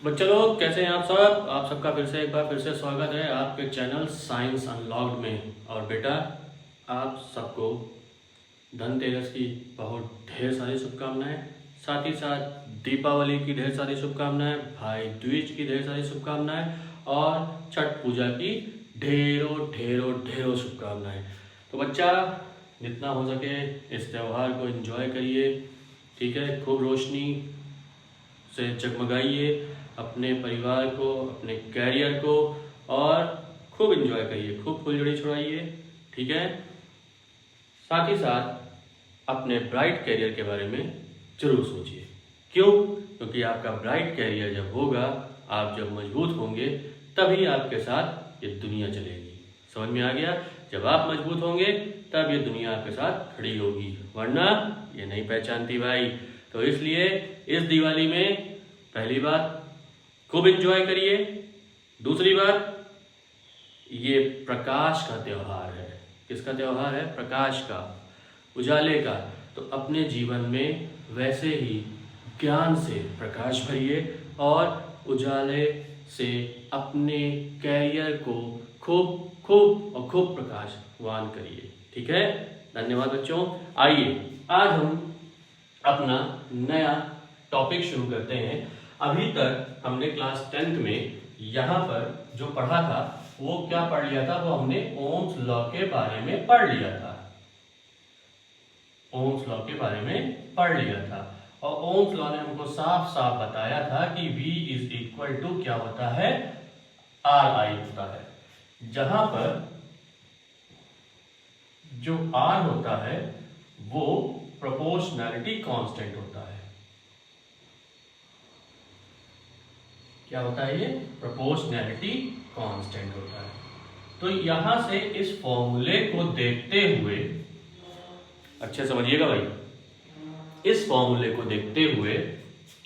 बच्चे लोग कैसे हैं आप सब। आप सबका एक बार फिर से स्वागत है आपके चैनल साइंस अनलॉक्ड में। और बेटा, आप सबको धनतेरस की बहुत ढेर सारी शुभकामनाएं, साथ ही साथ दीपावली की ढेर सारी शुभकामनाएं, भाई दूज की ढेर सारी शुभकामनाएं और छठ पूजा की ढेरों ढेरों ढेरों शुभकामनाएं। तो बच्चा, जितना हो सके इस त्यौहार को एंजॉय करिए, ठीक है। खूब रोशनी से जगमगाइए अपने परिवार को, अपने कैरियर को, और खूब एंजॉय करिए, खूब फुलझड़ी छुड़ाइए, ठीक है। साथ ही साथ अपने ब्राइट कैरियर के बारे में जरूर सोचिए। क्यों? क्योंकि आपका ब्राइट कैरियर जब होगा, आप जब मजबूत होंगे, तभी आपके साथ ये दुनिया चलेगी। समझ में आ गया? जब आप मजबूत होंगे तब ये दुनिया आपके साथ खड़ी होगी, वरना ये नहीं पहचानती भाई। तो इसलिए इस दिवाली में पहली बात, खूब एंजॉय करिए। दूसरी बात, ये प्रकाश का त्यौहार है। किसका त्यौहार है? प्रकाश का, उजाले का। तो अपने जीवन में वैसे ही ज्ञान से प्रकाश भरिए और उजाले से अपने कैरियर को खूब खूब और खूब प्रकाशवान करिए, ठीक है। धन्यवाद बच्चों। आइए आज हम अपना नया टॉपिक शुरू करते हैं। अभी तक हमने क्लास 10th में यहाँ पर जो पढ़ा था वो क्या पढ़ लिया था? वो हमने ओम्स लॉ के बारे में पढ़ लिया था। ओम्स लॉ के बारे में पढ़ लिया था और ओम्स लॉ ने हमको साफ साफ बताया था कि V इज इक्वल टू क्या होता है? RI होता है। जहां पर जो R होता है वो प्रोपोर्शनैलिटी कांस्टेंट होता है। क्या होता है ये? प्रोपोर्शनैलिटी कांस्टेंट होता है। तो यहां से इस फॉर्मूले को देखते हुए, अच्छे समझिएगा भाई, इस फॉर्मूले को देखते हुए,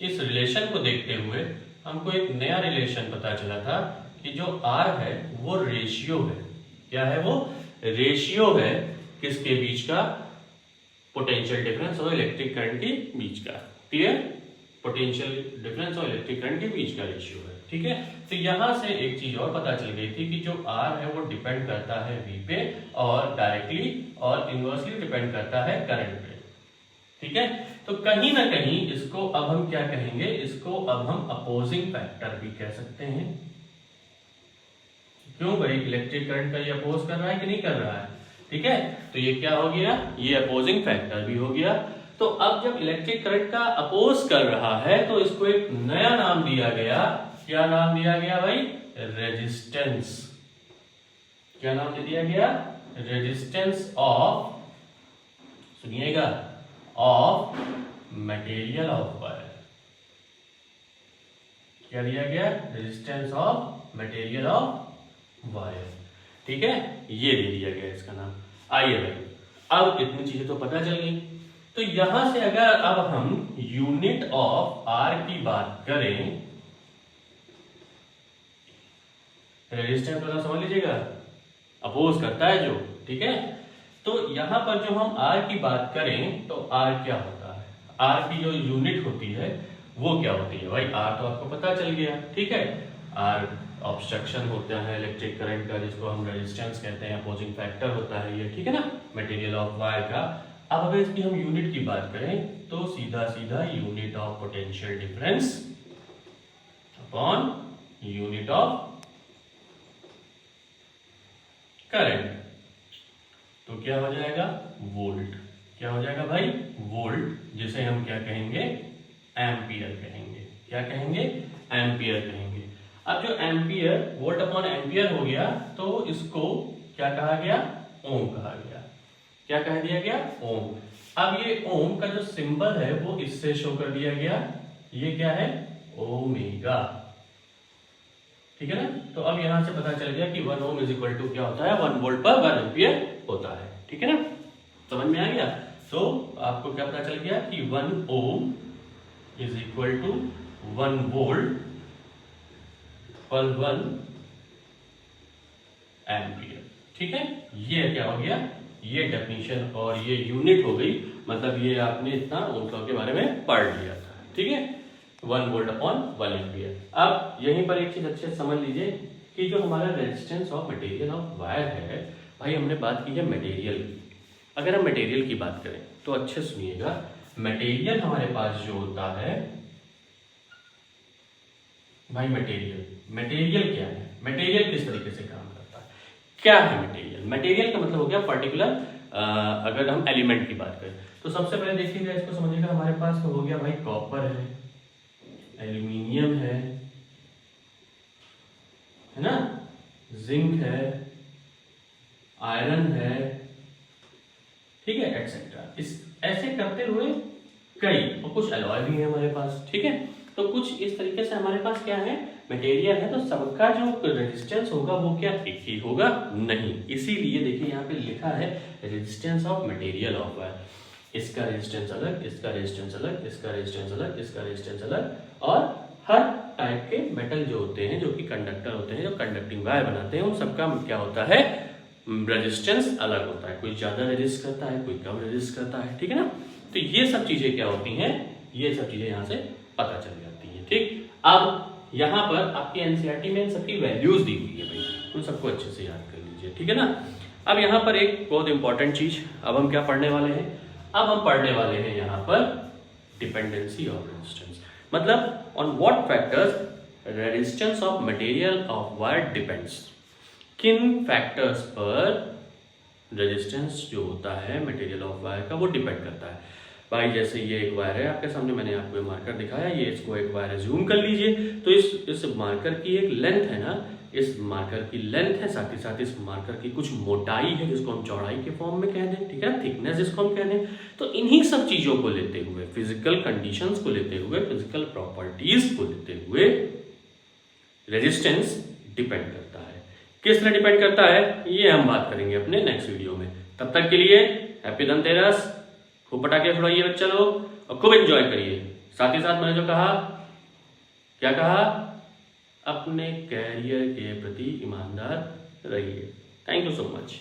इस रिलेशन को देखते हुए हमको एक नया रिलेशन पता चला था कि जो R है वो रेशियो है। क्या है वो? रेशियो है किसके बीच का? पोटेंशियल डिफरेंस और इलेक्ट्रिक करंट के बीच का। क्लियर? पोटेंशियल डिफरेंस और इलेक्ट्रिक करंट के बीच का रेशियो है, ठीक है। तो यहां से एक चीज और पता चल गई थी कि जो R है वो डिपेंड करता है V पे और डायरेक्टली और इनवर्सली डिपेंड करता है करंट पे, ठीक है। तो कहीं ना कहीं इसको अब हम क्या कहेंगे? इसको अब हम अपोजिंग फैक्टर भी कह सकते हैं। क्यों भाई? इलेक्ट्रिक करंट का ये अपोज कर रहा है कि नहीं कर रहा है? ठीक है, तो ये क्या हो गया? ये अपोजिंग फैक्टर भी हो गया। तो अब जब इलेक्ट्रिक करंट का अपोज कर रहा है तो इसको एक नया नाम दिया गया। क्या नाम दिया गया भाई? रेजिस्टेंस। क्या नाम दे दिया गया? रेजिस्टेंस ऑफ, सुनिएगा, ऑफ मटेरियल ऑफ वायर। क्या दिया गया? Resistance of material of wire, ठीक है। ये दे दिया गया इसका नाम। आइए भाई, अब इतनी चीजें तो पता चल गई। तो यहां से अगर अब हम यूनिट ऑफ R की बात करें, रेजिस्टेंस वाला समझ लीजिएगा, अपोज करता है जो, ठीक है। तो यहां पर जो हम R की बात करें तो R क्या होता है? R की जो यूनिट होती है वो क्या होती है भाई? R तो आपको पता चल गया, ठीक है। R ऑब्स्ट्रक्शन होता है इलेक्ट्रिक करंट का, जिसको हम रेजिस्टेंस कहते हैं, अपोजिंग फैक्टर होता है ये, ठीक है ना, मटेरियल ऑफ वायर का। अब अगर इसकी हम यूनिट की बात करें तो सीधा सीधा unit of potential difference upon unit of current. तो क्या हो जाएगा? वोल्ट। क्या हो जाएगा भाई? वोल्ट, जिसे हम क्या कहेंगे? एम्पियर कहेंगे। क्या कहेंगे? एम्पियर कहेंगे। अब जो एम्पियर, वोल्ट अपॉन एम्पियर हो गया, तो इसको क्या कहा गया? ओम कहा गया। क्या कह दिया गया? ओम। अब ये ओम का जो सिंबल है वो इससे शो कर दिया गया। ये क्या है? ओमेगा, ठीक है ना। तो अब यहां से पता चल गया कि 1 ओम इज इक्वल टू क्या होता है? 1 वोल्ट पर 1 एम्पियर होता है, ठीक है ना। समझ में आ गया? तो आपको क्या पता चल गया कि 1 ओम इज इक्वल टू 1 वोल्ट पर 1 एम्पियर, ठीक है। ये क्या हो गया? ये डेफिनेशन और ये यूनिट हो गई। मतलब ये आपने इतना ओम लॉ के बारे में पढ़ लिया था, ठीक है। 1 वोल्ट अपॉन 1 एम्पियर। अब यहीं पर एक चीज अच्छे से समझ लीजिए कि जो हमारा resistance of material of wire है, भाई हमने बात की है मटेरियल की। अगर हम मटेरियल की बात करें तो अच्छे सुनिएगा, मटेरियल हमारे पास जो होता है भाई, मटेरियल क्या है, मटेरियल किस तरीके से काम करता है, क्या है मटेरियल। मटेरियल का मतलब हो गया पर्टिकुलर, अगर हम एलिमेंट की बात करें तो सबसे पहले देखिएगा, इसको समझिएगा, हमारे पास तो हो गया भाई कॉपर है, एल्यूमिनियम है ना, जिंक है, आयरन है, ठीक है, एक्सेट्रा। इस ऐसे करते हुए कई, और कुछ अलॉय भी है हमारे पास, ठीक है। तो कुछ इस तरीके से हमारे पास क्या है, मटेरियल है, तो सबका जो रेजिस्टेंस होगा वो क्या एक ही होगा नहीं। इसीलिए देखिए यहाँ पे लिखा है resistance of material of wire. इसका रेजिस्टेंस अलग, इसका रेजिस्टेंस अलग, इसका रेजिस्टेंस अलग, इसका रेजिस्टेंस अलग, और हर टाइप के मेटल जो होते हैं, जो कि कंडक्टर होते हैं, जो कंडक्टिंग वायर बनाते हैं, उन सबका क्या होता है, रेजिस्टेंस अलग होता है। कोई ज्यादा रेजिस्ट करता है, कोई कम रेजिस्ट करता है, ठीक है ना। तो ये सब चीजें क्या होती हैं, ये सब चीजें यहाँ से पता चल जाती है, ठीक। अब यहाँ पर आपके एनसीईआरटी में इन सबकी वैल्यूज दी हुई है भाई, उन सबको अच्छे से याद कर लीजिए, ठीक है ना। अब यहाँ पर एक बहुत इंपॉर्टेंट चीज, अब हम क्या पढ़ने वाले हैं, अब हम पढ़ने वाले हैं यहाँ पर डिपेंडेंसी ऑफ रेजिस्टेंस। मतलब on what factors resistance of material of wire depends. किन फैक्टर्स पर रेजिस्टेंस जो होता है मटेरियल ऑफ वायर का वो डिपेंड करता है। भाई जैसे ये एक वायर है आपके सामने, मैंने आपको मार्कर दिखाया, ये इसको एक वायर जूम कर लीजिए, तो इस मार्कर की एक लेंथ है ना, इस मार्कर की लेंथ है, साथ ही साथ इस मार्कर की कुछ मोटाई है जिसको हम चौड़ाई के फॉर्म में कह दें, ठीक है, थिकनेस जिसको हम कह दें। तो इन्हीं सब चीजों को लेते हुए, फिजिकल कंडीशंस को लेते हुए, फिजिकल प्रॉपर्टीज को लेते हुए रेजिस्टेंस डिपेंड करता है। किस तरह डिपेंड करता है ये हम बात करेंगे अपने नेक्स्ट वीडियो में। तब तक के लिए हैप्पी धनतेरस, खूब पटाखे फोड़िए बच्चा लोग और खूब एंजॉय करिए। साथ ही साथ मैंने जो कहा, क्या कहा, अपने कैरियर के प्रति ईमानदार रहिए। Thank you so much.